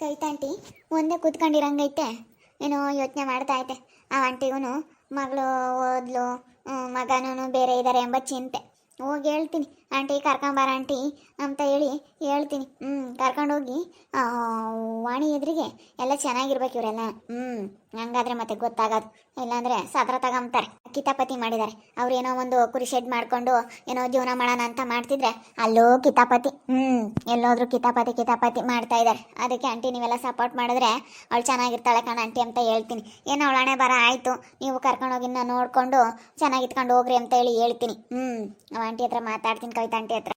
ಕವಿತಾಂಟಿ ಒಂದೇ ಕೂತ್ಕೊಂಡಿರಂಗೈತೆ. ಏನೋ ಯೋಚನೆ ಮಾಡ್ತಾ ಐತೆ. ಆ ಆಂಟಿಗೂ ಮಗಳು ಓದ್ಲು, ಮಗನೂ ಬೇರೆ ಇದ್ದಾರೆ ಎಂಬ ಚಿಂತೆ. ಹೋಗಿ ಹೇಳ್ತೀನಿ, ಆಂಟಿ ಕರ್ಕೊಂಬಾರ ಆಂಟಿ ಅಂತ ಹೇಳ್ತೀನಿ. ಕರ್ಕೊಂಡೋಗಿ ವಾಣಿ ಎದುರಿಗೆ ಎಲ್ಲ ಚೆನ್ನಾಗಿರ್ಬೇಕು ಇವರೆಲ್ಲ. ಹಂಗಾದ್ರೆ ಮತ್ತೆ ಗೊತ್ತಾಗೋದು. ಇಲ್ಲಾಂದ್ರೆ ಸದ್ರ ತಗೊಂತಾರೆ. ಕಿತಾಪತಿ ಮಾಡಿದ್ದಾರೆ. ಅವ್ರೇನೋ ಒಂದು ಕುರಿ ಶೆಡ್ ಮಾಡ್ಕೊಂಡು ಏನೋ ಜೀವನ ಮಾಡೋಣ ಅಂತ ಮಾಡ್ತಿದ್ರೆ ಅಲ್ಲೋ ಕಿತಾಪತಿ. ಎಲ್ಲೋದ್ರು ಕಿತಾಪತಿ ಮಾಡ್ತಾ ಇದ್ದಾರೆ. ಅದಕ್ಕೆ ಆಂಟಿ ನೀವೆಲ್ಲ ಸಪೋರ್ಟ್ ಮಾಡಿದ್ರೆ ಅವಳು ಚೆನ್ನಾಗಿರ್ತಾಳೆ ಕಣ ಆಂಟಿ ಅಂತ ಹೇಳ್ತೀನಿ. ಏನೋ ಅವಳ ಹಣೆ ಬರ ಆಯಿತು, ನೀವು ಕರ್ಕೊಂಡೋಗಿ ನೋಡಿಕೊಂಡು ಚೆನ್ನಾಗಿತ್ಕೊಂಡು ಹೋಗ್ರಿ ಅಂತ ಹೇಳ್ತೀನಿ. ಆಂಟಿ ಹತ್ರ ಮಾತಾಡ್ತೀನಿ, ಕವಿತಾ ಆಂಟಿ ಹತ್ರ.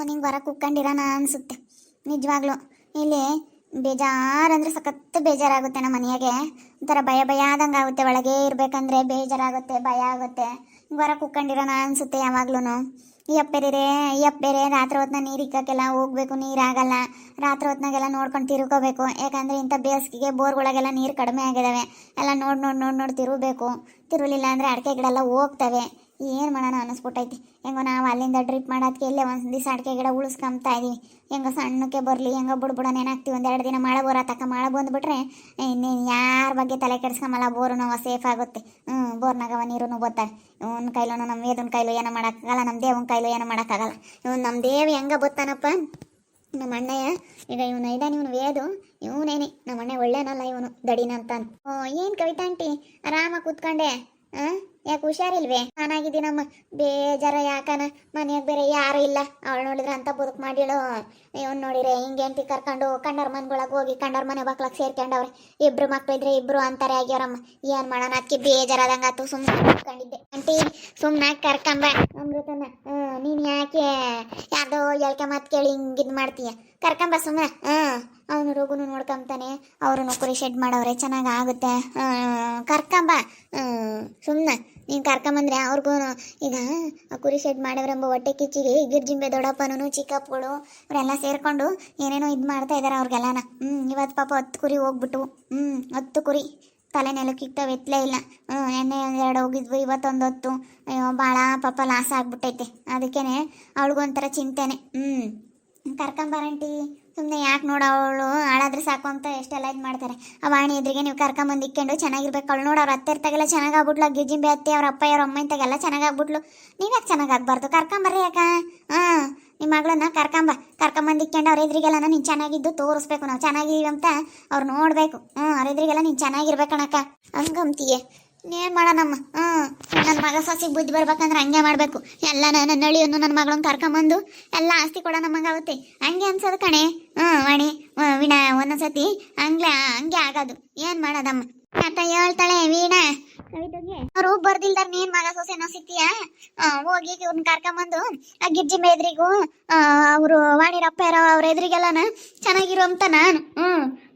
ನಿಂಗೆ ಬರ ಕುಕ್ಕೊಂಡಿರೋಣ ಅನಿಸುತ್ತೆ ನಿಜವಾಗ್ಲೂ. ಇಲ್ಲಿ ಬೇಜಾರಂದ್ರೆ ಸಖತ್ತು ಬೇಜಾರಾಗುತ್ತೆ. ನಮ್ಮ ಮನೆಯಾಗೆ ಒಂಥರ ಭಯ ಆದಂಗೆ ಆಗುತ್ತೆ. ಒಳಗೆ ಇರಬೇಕಂದ್ರೆ ಬೇಜಾರಾಗುತ್ತೆ, ಭಯ ಆಗುತ್ತೆ. ಹೊರ ಕುಕ್ಕೊಂಡಿರೋಣ ಅನಿಸುತ್ತೆ ಯಾವಾಗ್ಲೂ. ಈ ಅಪ್ಪ ಬೇರೆ ರಾತ್ರಿ ಹೊತ್ತಿನ ನೀರು ಇಕ್ಕೋಕ್ಕೆಲ್ಲ ಹೋಗ್ಬೇಕು, ನೀರಾಗಲ್ಲ. ರಾತ್ರಿ ಹೊತ್ತಿನಾಗೆಲ್ಲ ನೋಡ್ಕೊಂಡು ತಿರ್ಕೋಬೇಕು. ಯಾಕಂದರೆ ಇಂಥ ಬೇಸಿಗೆಗೆ ಬೋರ್ಗಳಿಗೆಲ್ಲ ನೀರು ಕಡಿಮೆ ಆಗಿದ್ದಾವೆ. ಎಲ್ಲ ನೋಡಿ ತಿರುಗಬೇಕು. ತಿರುಗಲಿಲ್ಲ ಅಂದರೆ ಅಡಿಕೆ ಗಿಡ ಎಲ್ಲ ಹೋಗ್ತವೆ. ಏನು ಮಾಡೋಣ ಅನ್ನಿಸ್ಬಿಟ್ಟೈತಿ. ಹೆಂಗೋ ನಾವು ಅಲ್ಲಿಂದ ಡ್ರಿಪ್ ಮಾಡೋದಕ್ಕೆ ಇಲ್ಲೇ ಒಂದು ದಿವಸ ಅಡಿಕೆ ಗಿಡ ಉಳಿಸ್ಕೊಂತಾ ಇದೀವಿ. ಹೆಂಗೋ ಸಣ್ಣಕ್ಕೆ ಬರಲಿ, ಹೆಂಗೋ ಬುಡ್ಬುಡನ ಏನಾಗ್ತೀವಿ. ಒಂದೆರಡು ದಿನ ಮಳೆ ಮಳೆ ಬಂದುಬಿಟ್ರೆ ಇನ್ನೇನು ಯಾರ ಬಗ್ಗೆ ತಲೆ ಕೆಡಿಸ್ಕೊಂಬಲ್ಲ. ಬೋರು ನಾವು ಸೇಫ್ ಆಗುತ್ತೆ. ಬೋರ್ನಾಗವ ನೀರು ಬರ್ತಾರೆ. ಇವನ ಕೈಲೂ ನಮ್ಮ ವೇದನ ಕೈಲೂ ಏನೋ ಮಾಡೋಕ್ಕಾಗಲ್ಲ, ನಮ್ಮ ದೇವನ ಕೈಲೂ ಏನೋ ಮಾಡೋಕ್ಕಾಗಲ್ಲ. ನಮ್ಮ ದೇವಿ ಹೆಂಗೆ ಬತ್ತಾನಪ್ಪ ನಮ್ಮ ಅಣ್ಣಯ್ಯ. ಈಗ ಇವನು ಇದ್ದಾನೆ, ಇವನು ವೇದು, ಇವನೇನೆ ನಮ್ಮ ಅಣ್ಣ. ಒಳ್ಳೇನಲ್ಲ ಇವನು, ದಡಿನಂತಾನು. ಏನು ಕವಿತಾ ಆಂಟಿ ಆರಾಮಾಗಿ ಕೂತ್ಕೊಂಡೆ? ಯಾಕೆ ಹುಷಾರಿಲ್ವೇ? ನಾನಾಗಿದ್ದೀನಮ್ಮ. ಬೇಜಾರ ಯಾಕನ, ಮನೆಯಾಗ ಬೇರೆ ಯಾರು ಇಲ್ಲ. ಅವಳು ನೋಡಿದ್ರೆ ಅಂತ ಬದುಕು ಮಾಡಿಳು. ಇವನು ನೋಡಿರೆ ಹಿಂಗೆ ಅಂಟಿ ಕರ್ಕೊಂಡು ಕಂಡರ್ ಮನೆಗೊಳಗೆ ಹೋಗಿ ಕಂಡರ್ ಮನೆ ಬಾಕ್ಲಾಗ ಸೇರ್ಕೊಂಡವ್ರೆ. ಇಬ್ರು ಮಕ್ಳಿದ್ರೆ ಇಬ್ರು ಅಂತಾರೆ ಆಗ್ಯಾರಮ್ಮ. ಏನು ಮಾಡೋಣ, ಅದಕ್ಕೆ ಬೇಜಾರಾದಂಗೆ ಆತು. ಸುಮ್ಮನೆ ಕೂತ್ಕೊಂಡಿದ್ದೆ. ಆಂಟಿ ಸುಮ್ಮನೆ ಕರ್ಕೊಂಬ ಅಮೃತನ. ನೀನು ಯಾಕೆ ಯಾರ್ದೋ ಹೇಳ್ಕೆ ಮಾತು ಕೇಳಿ ಹಿಂಗಿದ್ ಮಾಡ್ತೀಯ? ಕರ್ಕೊಂಬ ಸುಮ್ಮನೆ. ಅವನು ರೋಗುನು ನೋಡ್ಕೊಂತಾನೆ. ಅವರು ಕುರಿ ಶೆಡ್ ಮಾಡವ್ರೆ, ಚೆನ್ನಾಗಿ ಆಗುತ್ತೆ. ಕರ್ಕೊಂಬ ಸುಮ್ಮನೆ. ನೀನು ಕರ್ಕೊಂಬಂದ್ರೆ ಅವ್ರಿಗೂ ಈಗ ಕುರಿ ಶೆಡ್ ಮಾಡವ್ರೆಂಬ ಹೊಟ್ಟೆ ಕಿಚ್ಚಿಗೆ ಗಿರ್ಜಿಂಬೆ ದೊಡ್ಡಪ್ಪನೂ ಚಿಕ್ಕಪ್ಪಗಳು ಇವರೆಲ್ಲ ಸೇರಿಕೊಂಡು ಏನೇನೋ ಇದು ಮಾಡ್ತಾ ಇದ್ದಾರೆ ಅವ್ರಿಗೆಲ್ಲನ. ಇವತ್ತು ಪಾಪ 10 ಕುರಿ ಹೋಗ್ಬಿಟ್ಟು 10 ಕುರಿ ತಲೆ ನೆಲಕ್ಕೆ ಇಕ್ತಾವೆ, ಎತ್ತಲೇ ಇಲ್ಲ. ಎಣ್ಣೆ 2 ಹೋಗಿದ್ವು, ಇವತ್ತೊಂದು 10. ಅಯ್ಯೋ ಭಾಳ ಪಾಪ ಲಾಸ್ ಆಗ್ಬಿಟ್ಟೈತೆ. ಅದಕ್ಕೇ ಅವಳಿಗೊಂಥರ ಚಿಂತೆನೆ. ಕರ್ಕೊಂಬಾರಂಟಿ ಸುಮ್ಮನೆ. ಯಾಕೆ ನೋಡವಳು ಹಾಳಾದ್ರೆ ಸಾಕು ಅಂತ ಎಷ್ಟೆಲ್ಲ ಇದು ಮಾಡ್ತಾರೆ. ಆ ವಾಣಿ ಎದುರಿಗೆ ನೀವು ಕರ್ಕೊಂಬಂದು ಇಕ್ಕೊಂಡು ಚೆನ್ನಾಗಿರ್ಬೇಕು. ಅವಳು ನೋಡು, ಅವ್ರ ಅತ್ತೆರ್ತಾಗೆಲ್ಲ ಚೆನ್ನಾಗಾಗ್ಬಿಟ್ಲು. ಗಿರ್ಜಿಂಬೆ ಅತ್ತೆ ಅವ್ರ ಅಪ್ಪ ಅವ್ರ ಅಮ್ಮ ಇಂತಾಗೆಲ್ಲ ಚೆನ್ನಾಗಾಗ್ಬಿಟ್ಲು. ನೀವ್ಯಾಕೆ ಚೆನ್ನಾಗಾಗ್ಬಾರ್ದು? ಕರ್ಕೊಂಬರ್ರಿ. ಯಾಕ ನಿಮ್ಮ ಮಗಳನ್ನ ಕರ್ಕೊಂಬಂದು ಇಕ್ಕೊಂಡು ಅವ್ರ ಎದುರಿಗೆಲ್ಲ ನೀನು ಚೆನ್ನಾಗಿದ್ದು ತೋರಿಸ್ಬೇಕು. ನಾವು ಚೆನ್ನಾಗಿದ್ದೀವಿ ಅಂತ ಅವ್ರು ನೋಡಬೇಕು. ಅವ್ರ ಎದುರಿಗೆಲ್ಲ ನೀನು ಚೆನ್ನಾಗಿರ್ಬೇಕಣಕ್ಕ. ಹಂಗಂತೀಯೇ ಏನು ಮಾಡೋಣಮ್ಮ. ನನ್ನ ಮಗ ಸೊಸಿಗೆ ಬುದ್ಧಿ ಬರ್ಬೇಕಂದ್ರೆ ಹಂಗೆ ಮಾಡಬೇಕು. ಎಲ್ಲ ನನ್ನ ನಳಿಯನ್ನು ನನ್ನ ಮಗಳನ್ನ ಕರ್ಕೊಂಬಂದು ಎಲ್ಲ ಆಸ್ತಿ ಕೊಡೋ ನಮಗಾಗುತ್ತೆ. ಹಂಗೆ ಅನ್ಸೋದು ಕಣೆ. ವಾಣಿ ವೀಣಾ ಒಂದೊಂದ್ಸತಿ ಹಂಗೆ ಆಗೋದು. ಏನು ಮಾಡೋದಮ್ಮ ಅಂತ ಹೇಳ್ತಾಳೆ ವೀಣಾ ಕವಿತೆಗೆ. ಅವ್ರು ಬರ್ದಿಲ್ದಾರ ನೀನ್ ಮಗ ಸೊಸೆನೋ ಸಿಕ್ತೀಯ? ಹೋಗಿ ಇವ್ರನ್ನ ಕರ್ಕೊಂಬಂದು ಆ ಗಿರ್ಜಿ ಮೇದ್ರಿಗೂ ಅವರು ವಾಣಿರಪ್ಪ ಯಾರೋ ಅವ್ರ ಎದುರಿಗೆಲ್ಲನ ಚೆನ್ನಾಗಿರು ಅಂತ ನಾನು.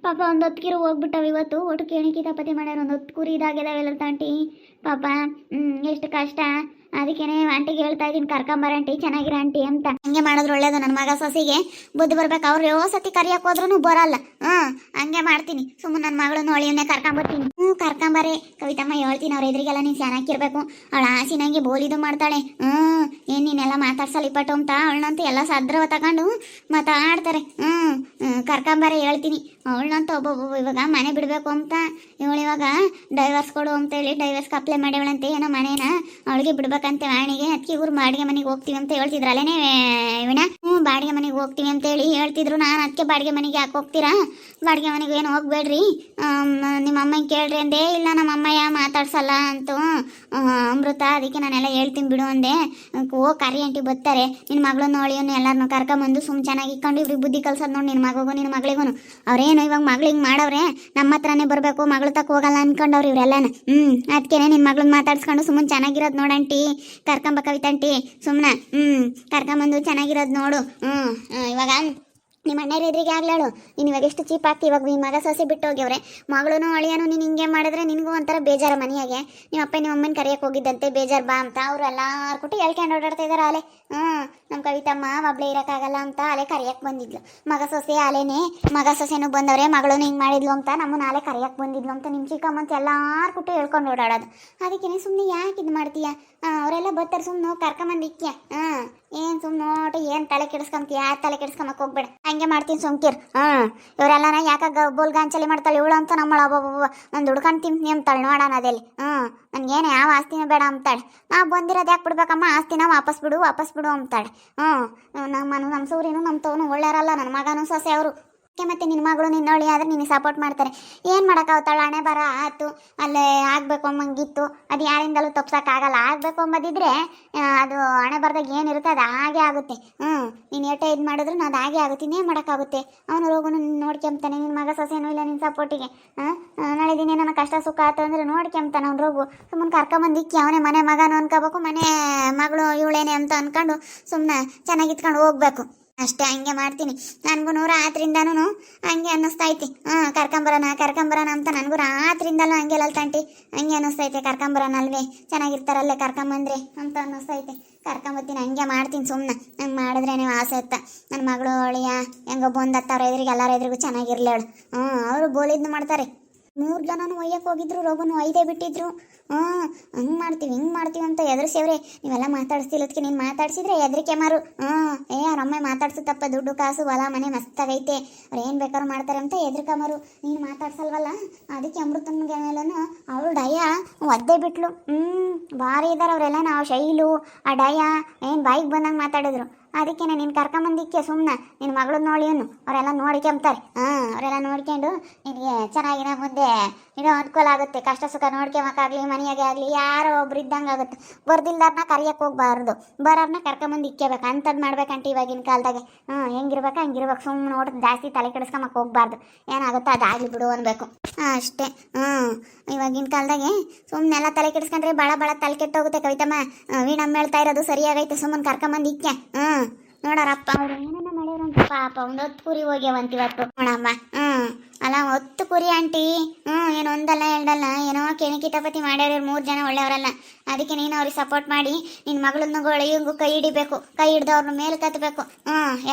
ಪಾಪ ಒಂದು 10 ಕಿರು ಹೋಗ್ಬಿಟ್ಟವ ಇವತ್ತು. ಒಟ್ಟು ಕೇಣಿ ಕಿತಾಪತಿ ಮಾಡ್ಯಾರ. ಒಂದು 10 ಕುರಿ ಇದಾಗಿದಾವೆಲ್ಲ ತಾಂಟಿ ಪಾಪ. ಎಷ್ಟು ಕಷ್ಟ. ಅದಕ್ಕೇನೆ ಆಂಟಿಗೆ ಹೇಳ್ತಾ ಇದ್ದೀನಿ, ಕರ್ಕೊಂಬರ ಆಂಟಿ ಚೆನ್ನಾಗಿರ ಆಂಟಿ ಅಂತ. ಹಂಗೆ ಮಾಡಿದ್ರು ಒಳ್ಳೇದು. ನನ್ನ ಮಗ ಸೊಸೆಗೆ ಬುದ್ಧಿ ಬರ್ಬೇಕು. ಅವ್ರು ಯಾವ ಸತಿ ಕರಿಯಕ್ಕೆ ಹೋದ್ರೂ ಬರಲ್ಲ. ಹಂಗೆ ಮಾಡ್ತೀನಿ. ಸುಮ್ಮನೆ ನನ್ನ ಮಗಳನ್ನ ಒಳಿಯನ್ನೇ ಕರ್ಕೊಂಬರ್ತೀನಿ. ಕರ್ಕೊಂಬರೇ ಕವಿತಮ್ಮ. ಹೇಳ್ತೀನಿ ಅವ್ರ ಎದುರಿಗೆಲ್ಲ ನೀನು ಚೆನ್ನಾಗಿರ್ಬೇಕು. ಅವಳ ಆಸಿನಂಗೆ ಬೋಲಿದು ಮಾಡ್ತಾಳೆ. ಏನು ನೀನೆಲ್ಲ ಮಾತಾಡ್ಸಲ್ಲ ಇಪ್ಪಟ್ಟು ಅಂತ ಅವಳನ್ನಂತೂ ಎಲ್ಲ ಸದ್ರವ ತಗೊಂಡು ಮಾತಾಡ್ತಾರೆ. ಕರ್ಕೊಂಬರೇ ಹೇಳ್ತೀನಿ. ಅವಳನ್ನಂತೂ ಒಬ್ಬೊಬ್ಬ ಇವಾಗ ಮನೆ ಬಿಡಬೇಕು ಅಂತ ಇವಳು ಇವಾಗ ಡೈವರ್ಸ್ ಕೊಡು ಅಂತೇಳಿ ಡೈವರ್ಸ್ಗೆ ಅಪ್ಲೈ ಮಾಡ್ಯವಳಂತೆ. ಏನೋ ಮನೇನ ಅವಳಿಗೆ ಬಿಡ್ಬೇಕಂತೆ ವಾಣಿಗೆ. ಅದಕ್ಕೆ ಇವ್ರು ಬಾಡಿಗೆ ಮನೆಗೆ ಹೋಗ್ತೀವಿ ಅಂತ ಹೇಳ್ತಿದ್ರಲ್ಲೇನೇ ವೀಣಾ? ಬಾಡಿಗೆ ಮನೆಗೆ ಹೋಗ್ತೀವಿ ಅಂತೇಳಿ ಹೇಳ್ತಿದ್ರು. ನಾನು ಅದಕ್ಕೆ ಬಾಡಿಗೆ ಮನೆಗೆ ಯಾಕೆ ಹೋಗ್ತೀರಾ? ಬಾಡಿಗೆ ಮನೆಗೆ ಏನು ಹೋಗ್ಬೇಡ್ರಿ, ನಿಮ್ಮ ಅಮ್ಮಂಗೆ ಕೇಳ್ರಿ ಅಂದೆ. ಇಲ್ಲ ನಮ್ಮ ಅಮ್ಮಯ್ಯ ಮಾತಾಡ್ಸಲ್ಲ ಅಂತೂ ಅಮೃತ. ಅದಕ್ಕೆ ನಾನೆಲ್ಲ ಹೇಳ್ತೀನಿ ಬಿಡು ಅಂದೆ. ಕರಿ ಆಂಟಿ ಬರ್ತಾರೆ. ನಿನ್ನ ಮಗಳನ್ನ ಅವಳಿಯನ್ನು ಎಲ್ಲರನ್ನೂ ಕರ್ಕೊಂಬಂದು ಚೆನ್ನಾಗಿ ಇಕ್ಕೊಂಡು ಇವ್ರಿಗೆ ಬುದ್ಧಿ ಕಲ್ಸೋದು ನೋಡಿ. ನಿನ್ನ ಮಗಳಿಗೂ ನಿನ್ನ ಮಗಳಿಗೂ ಅವ್ರೇನು ಇವಾಗ ಮಗಳಿಗೆ ಮಾಡವ್ರೆ, ನಮ್ಮ ಹತ್ರನೇ ಬರಬೇಕು, ಮಗಳು ತಕ್ಕ ಹೋಗಲ್ಲ ಅನ್ಕೊಂಡವ್ರು ಇವರೆಲ್ಲನ. ಅದಕ್ಕೇನೆ ನಿನ್ನ ಮಗಳನ್ನ ಮಾತಾಡ್ಸ್ಕೊಂಡು ಸುಮ್ಮನೆ ಚೆನ್ನಾಗಿರೋದು ನೋಡಂಟಿ. ಕರ್ಕೊಂಬ ಕವಿತಂಟಿ ಸುಮ್ಮನೆ. ಕರ್ಕೊಂಬಂದು ಚೆನ್ನಾಗಿರೋದು ನೋಡು. ಇವಾಗ ನಿಮ್ಮ ಅಣ್ಣರ ಎದುರಿಗೆ ಆಗ್ಲಾಳು ನೀನು ಇವಾಗ ಎಷ್ಟು ಚೀಪ್ ಆಗ್ತಿ. ಇವಾಗ ನಿಮ್ಮ ಮಗ ಸೊಸೆ ಬಿಟ್ಟು ಹೋಗ್ಯವ್ರೆ, ಮಗಳೂ ಅಳಿಯನು ನೀನು ಹಿಂಗೆ ಮಾಡಿದ್ರೆ ನಿನಗೂ ಒಂಥರ ಬೇಜಾರ. ಮನೆಯಾಗೆ ನಿಮ್ಮ ಅಪ್ಪ ನಿಮ್ಮ ಅಮ್ಮನ ಕರೆಯಕ್ಕೆ ಹೋಗಿದ್ದಂತೆ, ಬೇಜಾರು ಬಾ ಅಂತ ಅವರು ಎಲ್ಲಾರು ಕೊಟ್ಟು ಹೇಳ್ಕೊಂಡು ಓಡಾಡ್ತಾ ಇದ್ದಾರೆ. ಅಲೆ ನಮ್ಮ ಕವಿತಮ್ಮ ಒಬ್ಳೆ ಇರೋಕ್ಕಾಗಲ್ಲ ಅಂತ ಅಲೆ ಕರೆಯಕ್ಕೆ ಬಂದಿದ್ಲು. ಮಗ ಸೊಸೆ ಅಲೆನೇ, ಮಗ ಸೊಸೆನೂ ಬಂದವ್ರೆ, ಮಗಳು ಹಿಂಗೆ ಮಾಡಿದ್ಲು ಅಂತ ನಮ್ಮನ್ನ ಅಲೆ ಕರೆಯಕ್ಕೆ ಬಂದಿದ್ಲು ಅಂತ ನಿಮ್ಮ ಚಿಕ್ಕಮ್ಮ ಅಂತ ಎಲ್ಲಾರು ಕೊಟ್ಟು ಹೇಳ್ಕೊಂಡು ಓಡಾಡೋದು. ಅದಕ್ಕೆ ಸುಮ್ಮನೆ ಯಾಕೆ ಇದು ಮಾಡ್ತೀಯ? ಅವರೆಲ್ಲ ಬರ್ತಾರೆ, ಸುಮ್ಮನೆ ಕರ್ಕೊಂಬಂದಿಕ್ಯ. ಏನು ಸುಮ್ಮನೆ ನೋಟು ಏನು ತಲೆ ಕೆಡಿಸ್ಕೊಂತೀಯ? ತಲೆ ಕೆಡಿಸ್ಕೊಂಬಕ್ಕೆ ಹೋಗ್ಬೇಡ, ಹಂಗೆ ಮಾಡ್ತೀನಿ ಸುಮ್ಕಿರ್. ಇವರೆಲ್ಲನ ಯಾಕಾಗ ಬೋಲ್ಗಾಂಚಲಿ ಮಾಡ್ತಾಳೆ ಇವಳು ಅಂತ ನಮ್ಮಳ ನಾನು ದುಡ್ಕೊಂಡು ತಿಂತೀನಿ ಅಂತಾಳೆ. ನೋಡೋಣ ಅದೇಲಿ ನನಗೇನು ಯಾವ ಆಸ್ತಿನೂ ಬೇಡ ಅಂತಾಳೆ. ನಾವು ಬಂದಿರೋದು ಯಾಕೆ ಬಿಡ್ಬೇಕಮ್ಮ, ಆಸ್ತಿನ ವಾಪಸ್ ಬಿಡು ಅಂತಾಳೆ. ನಮ್ಮ ಸೂರಿನೂ ನಮ್ಮ ತವನು ಒಳ್ಳೆಯರಲ್ಲ, ನನ್ನ ಮಗನೂ ಸೊಸೆ ಅವರು. ಮತ್ತೆ ನಿನ್ನ ಮಗಳು ನಿನ್ನೋಳಿ ಆದರೆ ನಿನಗೆ ಸಪೋರ್ಟ್ ಮಾಡ್ತಾರೆ. ಏನು ಮಾಡೋಕ್ಕಾಗ್ತಾಳೆ? ಹಣೆ ಬರ ಆಯ್ತು, ಅಲ್ಲೇ ಆಗಬೇಕು ಅಮ್ಮಂಗಿತ್ತು, ಅದು ಯಾರಿಂದಲೂ ತಪ್ಸೋಕ್ಕಾಗಲ್ಲ. ಆಗಬೇಕು ಅಂಬೋದಿದ್ರೆ ಅದು ಹಣೆ ಬರ್ದಾಗ ಏನಿರುತ್ತೆ ಅದು ಹಾಗೆ ಆಗುತ್ತೆ. ನೀನು ಏಟೇ ಇದು ಮಾಡಿದ್ರು ಅದು ಹಾಗೆ ಆಗುತ್ತೆ. ಇನ್ನೇನು ಮಾಡೋಕ್ಕಾಗುತ್ತೆ? ಅವನು ರೋಗನು ನಿನ್ನ ನೋಡ್ಕೊಂತಾನೆ, ನಿನ್ನ ಮಗ ಸೊಸೆನೂ ಇಲ್ಲ ನಿನ್ನ ಸಪೋರ್ಟಿಗೆ. ನಾಳೆ ದಿನ ನನ್ನ ಕಷ್ಟ ಸುಖ ಆಯ್ತು ಅಂದರೆ ನೋಡ್ಕೊಂತಾನೆ ಅವ್ನು ರೋಗು. ಸುಮ್ಮನೆ ಕರ್ಕೊಂಬಂದಿಕ್ಕಿ ಅವನೇ ಮನೆ ಮಗನು ಅನ್ಕೋಬೇಕು, ಮನೆ ಮಗಳು ಇವಳೇನೆ ಅಂತ ಅಂದ್ಕೊಂಡು ಸುಮ್ಮನೆ ಚೆನ್ನಾಗಿ ಇತ್ಕೊಂಡು ಹೋಗ್ಬೇಕು ಅಷ್ಟೇ. ಹಂಗೆ ಮಾಡ್ತೀನಿ. ನನಗೂ ರಾತ್ರಿಯಿಂದನೂ ಹಂಗೆ ಅನ್ನಿಸ್ತೈತಿ. ಕರ್ಕೊಂಬರೋಣ ಅಂತ ನನಗೂ ರಾತ್ರಿಯಿಂದಲೂ ಹಂಗೆ ಅಲ್ತಂಟಿ ಹಂಗೆ ಅನ್ನಿಸ್ತೈತೆ. ಕರ್ಕೊಂಬರೋಣಲ್ವೇ, ಚೆನ್ನಾಗಿರ್ತಾರಲ್ಲೇ ಕರ್ಕೊಂಬಂದ್ರೆ ಅಂತ ಅನ್ನಿಸ್ತೈತೆ. ಕರ್ಕೊಂಬತ್ತೀನಿ, ಹಂಗೆ ಮಾಡ್ತೀನಿ ಸುಮ್ಮನೆ. ನಂಗೆ ಮಾಡಿದ್ರೆ ನೀವು ಆಸೆ ಇತ್ತ. ನನ್ನ ಮಗಳು ಅಳಿಯ ಹೆಂಗೋ ಬಂದತ್ತವ್ರ ಎದುರಿಗೆ ಎಲ್ಲರ ಎದುರಿಗೂ ಚೆನ್ನಾಗಿರ್ಲೇಳು. ಅವರು ಬೋಲಿದ್ನು ಮಾಡ್ತಾರೆ. 3 ಜನನೂ ಒಯ್ಯಕ್ಕೆ ಹೋಗಿದ್ರು, ರೋಗನು ಒಯ್ದೇ ಬಿಟ್ಟಿದ್ರು. ಹಂಗೆ ಮಾಡ್ತೀವಿ ಹಿಂಗೆ ಮಾಡ್ತೀವಿ ಅಂತ ಎದುರಿಸೇವ್ರೆ. ನೀವೆಲ್ಲ ಮಾತಾಡಿಸ್ತಿಲ್ಲದಕ್ಕೆ ನೀನು ಮಾತಾಡ್ಸಿದ್ರೆ ಹೆದರಿಕೆ ಮಾರು. ಅವ್ರಮ್ಮ ಮಾತಾಡ್ಸುತ್ತಪ್ಪ, ದುಡ್ಡು ಕಾಸು ಹೊಲ ಮನೆ ಮಸ್ತಾಗೈತೆ, ಅವ್ರು ಏನು ಬೇಕಾದ್ರು ಮಾಡ್ತಾರೆ ಅಂತ ಹೆದರ್ಕಮಾರು. ನೀನು ಮಾತಾಡ್ಸಲ್ವಲ್ಲ, ಅದಕ್ಕೆ ಅಮೃತನಿಗೆ ಮೇಲೂ ಅವಳು ಡಯ ಒದ್ದೇ ಬಿಟ್ಲು. ಭಾರಿ ಇದ್ದಾರೆ ಅವರೆಲ್ಲ. ನಾವು ಶೈಲು ಆ ಡಯ ಏನು ಬಾಯಿಗೆ ಬಂದಂಗೆ ಮಾತಾಡಿದ್ರು. ಅದಕ್ಕೆ ನೀನು ಕರ್ಕೊಂಬಂದಿಕ್ಕೆ ಸುಮ್ಮನೆ ನಿನ್ನ ಮಗಳು ನೋಡಿಯನ್ನು ಅವರೆಲ್ಲ ನೋಡ್ಕೊಂತಾರೆ. ಅವರೆಲ್ಲ ನೋಡ್ಕೊಂಡು ನಿನಗೆ ಚೆನ್ನಾಗಿನ ಮುಂದೆ ಏನೋ ಅನುಕೂಲ ಆಗುತ್ತೆ. ಕಷ್ಟ ಸುಖ ನೋಡ್ಕೊಂಬಕ್ಕಾಗಲಿ, ಮನೆಯಾಗೆ ಆಗಲಿ ಯಾರೋ ಒಬ್ರು ಇದ್ದಂಗೆ ಆಗುತ್ತೆ. ಬರ್ದಿಲ್ದಾರನ್ನ ಕರಿಯಕ್ಕೆ ಹೋಗ್ಬಾರ್ದು, ಬರೋರನ್ನ ಕರ್ಕೊಂಬಂದು ಇಕ್ಕಬೇಕು. ಅಂಥದ್ದು ಮಾಡ್ಬೇಕಂತ ಇವಾಗಿನ ಕಾಲದಾಗೆ. ಹೆಂಗಿರ್ಬೇಕು ಹಂಗಿರ್ಬೇಕು. ಸುಮ್ಮನೆ ನೋಡಿದ್ರೆ ಜಾಸ್ತಿ ತಲೆ ಕೆಡಿಸ್ಕೊಂಬಕ್ಕೆ ಹೋಗ್ಬಾರ್ದು. ಏನಾಗುತ್ತೋ ಅದಾಗಲಿ ಬಿಡು ಅನ್ಬೇಕು ಅಷ್ಟೇ. ಇವಾಗಿನ ಕಾಲದಾಗೆ ಸುಮ್ಮನೆಲ್ಲ ತಲೆ ಕೆಡಿಸ್ಕೊಂಡ್ರೆ ಭಾಳ ತಲೆ ಕೆಟ್ಟೋಗುತ್ತೆ. ಕವಿತಮ್ಮ ವೀಣಮ್ಮ ಹೇಳ್ತಾ ಇರೋದು ಸರಿಯಾಗೈತೆ. ಸುಮ್ಮನೆ ಕರ್ಕೊಂಬಂದು ಇಕ್ಕೆ. ನೋಡಾರಪ್ಪ ಅವ್ರು ಏನೇನೋ ಮಾಡಿವ್ರಂತ ಪಾಪ. 10 ಕುರಿ ಹೋಗ್ಯಾವಂತ ಇವತ್ತು ನೋಡಮ್ಮ. ಅಲ್ಲ 10 ಕುರಿ ಆಂಟಿ. ಏನು ಒಂದಲ್ಲ ಎರಡಲ್ಲ, ಏನೋ ಕೆಣಕಿತಪತಿ ಮಾಡ್ಯಾರ. 3 ಜನ ಒಳ್ಳೆಯವರಲ್ಲ. ಅದಕ್ಕೆ ನೀನು ಅವ್ರಿಗೆ ಸಪೋರ್ಟ್ ಮಾಡಿ ನಿನ್ನ ಮಗಳನ್ನ ಹಿಂಗೂ ಕೈ ಹಿಡಿಬೇಕು. ಕೈ ಹಿಡ್ದು ಅವ್ರನ್ನ ಮೇಲೆ ಕತ್ತಬೇಕು.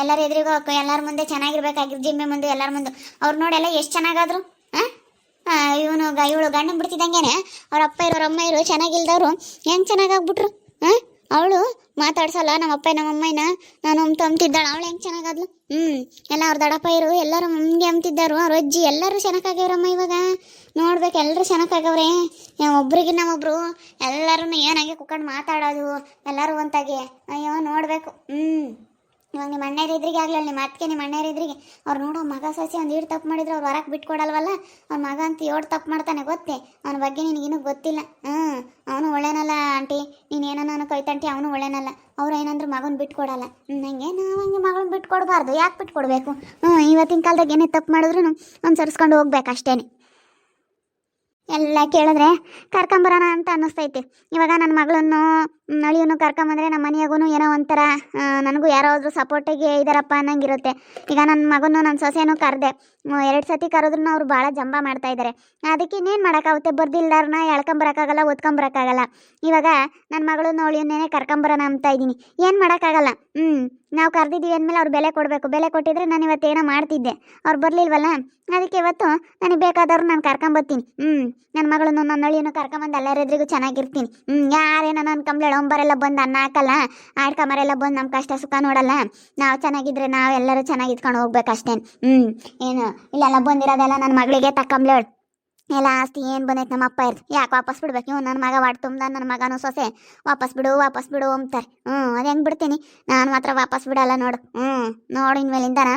ಎಲ್ಲರ ಎದುರಿಗೂ ಎಲ್ಲರ ಮುಂದೆ ಚೆನ್ನಾಗಿರ್ಬೇಕಾಗಿರ್, ಜಿಮ್ಮೆ ಮುಂದೆ ಎಲ್ಲರ ಮುಂದೆ. ಅವ್ರು ನೋಡೆಲ್ಲ ಎಷ್ಟು ಚೆನ್ನಾಗಾದ್ರು. ಇವಳು ಗಂಡನ್ ಬಿಡ್ತಿದ್ದಂಗೆನೆ ಅವ್ರ ಅಪ್ಪ ಇರೋ ಅಮ್ಮ ಇರೋ ಚೆನ್ನಾಗಿಲ್ದವ್ರು ಹೆಂಗೆ ಚೆನ್ನಾಗಾಗ್ಬಿಟ್ರು. ಅವಳು ಮಾತಾಡ್ಸಲ್ಲ ನಮ್ಮಪ್ಪ ನಮ್ಮಮ್ಮನ ನಾನು ಅಂತಿದ್ದಾಳು. ಅವಳು ಹೆಂಗೆ ಚೆನ್ನಾಗಾದ್ಲು. ಎಲ್ಲ ಅವ್ರ ದಡಪ್ಪ ಇರು ಎಲ್ಲರೂ ಹಂಗೆ ಅಂತಿದ್ದಾರು. ಅವ್ರ ಅಜ್ಜಿ ಎಲ್ಲರೂ ಚೆನ್ನಾಗಾಗ್ಯವ್ರಮ್ಮ. ಇವಾಗ ನೋಡ್ಬೇಕು, ಎಲ್ಲರೂ ಚೆನ್ನಾಗಾಗವ್ರೆ. ಒಬ್ರಿಗೆ ನಾವೊಬ್ರು ಎಲ್ಲರೂ ಏನಾಗೆ ಕುತ್ಕೊಂಡು ಮಾತಾಡೋದು ಎಲ್ಲರೂ ಒಂತಾಗೆ. ಅಯ್ಯೋ ನೋಡ್ಬೇಕು. ಇವಾಗ ನಿಮ್ಮ ಅಣ್ಣರ ಎದುರಿಗೆ ಆಗ್ಲಿಲ್ಲ, ನಿಮ್ಮ ಅತ್ತಿಗೆ ನಿಮ್ಮ ಅಣ್ಣರ ಎದುರಿಗೆ ಅವ್ರು ನೋಡೋ ಮಗ ಸೊಸೆ ಒಂದು 2 ತಪ್ಪು ಮಾಡಿದ್ರು ಅವ್ರು ಹೊರಗೆ ಬಿಟ್ಕೊಡಲ್ವಲ್ಲ. ಅವ್ನ ಮಗ ಅಂತ 7 ತಪ್ಪು ಮಾಡ್ತಾನೆ ಗೊತ್ತೇ. ಅವನ ಬಗ್ಗೆ ನಿನಗಿನ್ನೂ ಗೊತ್ತಿಲ್ಲ. ಅವನು ಒಳ್ಳೆನಲ್ಲ ಆಂಟಿ. ನೀನೇನೋ ನಾನು ಕೈತಂಟಿ, ಅವನು ಒಳ್ಳೆನಲ್ಲ. ಅವ್ರು ಏನಂದ್ರೆ ಮಗನ ಬಿಟ್ಕೊಡಲ್ಲ. ಹಂಗೆ ನಾವು ಹಂಗೆ ಮಗಳನ್ನ ಬಿಟ್ಕೊಡ್ಬಾರ್ದು. ಯಾಕೆ ಬಿಟ್ಕೊಡ್ಬೇಕು? ಇವತ್ತಿನ ಕಾಲದಾಗ ಏನೇ ತಪ್ಪು ಮಾಡಿದ್ರು ಅನುಸರಿಸ್ಕೊಂಡು ಹೋಗ್ಬೇಕು ಅಷ್ಟೇ. ಎಲ್ಲ ಕೇಳಿದ್ರೆ ಕರ್ಕೊಂಬರೋಣ ಅಂತ ಅನ್ನಿಸ್ತೈತಿ. ಇವಾಗ ನನ್ನ ಮಗಳನ್ನು ನಳಿಯನ್ನು ಕರ್ಕೊಂಬಂದ್ರೆ ನಮ್ಮ ಮನೆಯಾಗೂ ಏನೋ ಒಂಥರ ನನಗೂ ಯಾರಾದರೂ ಸಪೋರ್ಟಿಗೆ ಇದ್ದಾರಪ್ಪ ಅನ್ನಂಗಿರುತ್ತೆ. ಈಗ ನನ್ನ ಮಗನು ನನ್ನ ಸೊಸೆನೂ ಕರೆದೆ. 2 ಸತಿ ಕರೆದ್ರೂ ಅವ್ರು ಭಾಳ ಜಂಬ ಮಾಡ್ತಾಯಿದ್ದಾರೆ. ಅದಕ್ಕೆ ಇನ್ನೇನು ಮಾಡೋಕ್ಕಾಗುತ್ತೆ? ಬರ್ದಿಲ್ದಾರನ್ನ ಎಳ್ಕೊಂಬರೋಕ್ಕಾಗಲ್ಲ, ಓದ್ಕೊಂಬರೋಕ್ಕಾಗಲ್ಲ. ಇವಾಗ ನನ್ನ ಮಗಳು ನಳಿಯನ್ನೇ ಕರ್ಕೊಂಬರೋಣ ಅಂತ ಇದ್ದೀನಿ. ಏನು ಮಾಡೋಕ್ಕಾಗಲ್ಲ. ನಾವು ಕರೆದಿದ್ದೀವಿ ಅಂದಮೇಲೆ ಅವ್ರು ಬೆಲೆ ಕೊಡಬೇಕು. ಬೆಲೆ ಕೊಟ್ಟಿದ್ರೆ ನಾನು ಇವತ್ತೇನೋ ಮಾಡ್ತಿದ್ದೆ. ಅವ್ರು ಬರಲಿಲ್ವಲ್ಲ, ಅದಕ್ಕೆ ಇವತ್ತು ನನಗೆ ಬೇಕಾದವ್ರು ನಾನು ಕರ್ಕೊಂಬರ್ತೀನಿ. ನನ್ನ ಮಗಳನ್ನು ನನ್ನ ನಳಿಯನ್ನು ಕರ್ಕೊಂಬಂದು ಎಲ್ಲರೆದ್ರಿಗೂ ಚೆನ್ನಾಗಿರ್ತೀನಿ. ಯಾರೇನೋ ನನ್ನ ಕಂಬ್ಳೆಳೊಂಬರೆಲ್ಲ ಬಂದು ಅನ್ನ ಹಾಕಲ್ಲ, ಆಡ್ಕೊಂಬರೆಲ್ಲ ಬಂದು ನಮ್ಮ ಕಷ್ಟ ಸುಖ ನೋಡಲ್ಲ. ನಾವು ಚೆನ್ನಾಗಿದ್ರೆ ನಾವು ಎಲ್ಲರೂ ಚೆನ್ನಾಗಿದ್ಕೊಂಡು ಹೋಗ್ಬೇಕಷ್ಟೇನು. ಏನು ಇಲ್ಲೆಲ್ಲ ಬಂದಿರೋದೆಲ್ಲ ನನ್ನ ಮಗಳಿಗೆ ತಕ್ಕಂಬ್ಳೇಳು ಎಲ್ಲ ಆಸ್ತಿ ಏನು ಬಂದೈತೆ ನಮ್ಮ ಅಪ್ಪ ಇರ್ತು ಯಾಕೆ ವಾಪಸ್ ಬಿಡ್ಬೇಕು? ಇವ್ನು ನನ್ನ ಮಗ ವಾಡ್ ತುಂಬ, ನನ್ನ ಮಗನೂ ಸೊಸೆ ವಾಪಸ್ ಬಿಡು ಅಂತಾರೆ. ಅದು ಹೆಂಗೆ ಬಿಡ್ತೀನಿ? ನಾನು ಮಾತ್ರ ವಾಪಸ್ ಬಿಡಲ್ಲ ನೋಡು. ನೋಡು ಇನ್ಮೇಲಿಂದಾನ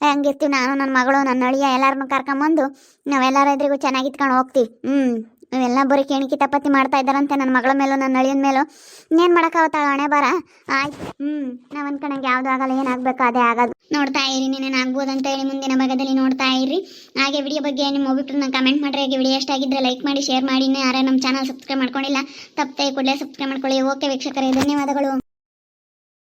ಹೆಂಗಿರ್ತೀವಿ ನಾನು, ನನ್ನ ಮಗಳು, ನನ್ನ ಅಳಿಯ ಎಲ್ಲರನ್ನೂ ಕರ್ಕೊಂಬಂದು ನಾವೆಲ್ಲರ ಎದುರಿಗೂ ಚೆನ್ನಾಗಿತ್ಕೊಂಡು ಹೋಗ್ತೀವಿ. ಇವೆಲ್ಲ ಬರೀ ಕೇಣಿಕೆ ತಪ್ಪತ್ತಿ ಮಾಡ್ತಾ ಇದ್ದಾರಂತೆ ನನ್ನ ಮಗಳ ಮೇಲೂ ನನ್ನ ಅಳಿಯನ ಮೇಲೂ. ಇನ್ನೇನು ಮಾಡೋಕ್ಕಾಗತ್ತ? ಹಣೆ ಬರ ಆಯ್ತು. ನಾವು ಅನ್ಕೊಂಡಂಗೆ ಯಾವುದೂ ಆಗಲ್ಲ, ಏನಾಗಬೇಕು ಅದೇ ಆಗೋದು. ನೋಡ್ತಾ ಇರಿ, ನೀನೇನು ಆಗ್ಬೋದಂತ ಹೇಳಿ ಮುಂದಿನ ಭಾಗದಲ್ಲಿ ನೋಡ್ತಾ ಇರಿ. ಹಾಗೆ ವಿಡಿಯೋ ಬಗ್ಗೆ ನಿಮ್ಮ ಅಭಿಪ್ರಾಯನ ಕಮೆಂಟ್ ಮಾಡಿರಿ. ಹಾಗೆ ವಿಡಿಯೋ ಎಷ್ಟಾಗಿದ್ದರೆ ಲೈಕ್ ಮಾಡಿ, ಶೇರ್ ಮಾಡಿ. ಯಾರೇ ನಮ್ಮ ಚಾನಲ್ ಸಬ್ಸ್ಕ್ರೈಬ್ ಮಾಡ್ಕೊಂಡಿಲ್ಲ ತಪ್ಪದೆ ಕೂಡಲೇ ಸಬ್ಸ್ಕ್ರೈಬ್ ಮಾಡ್ಕೊಳ್ಳಿ. ಓಕೆ ವೀಕ್ಷಕರೇ, ಧನ್ಯವಾದಗಳು.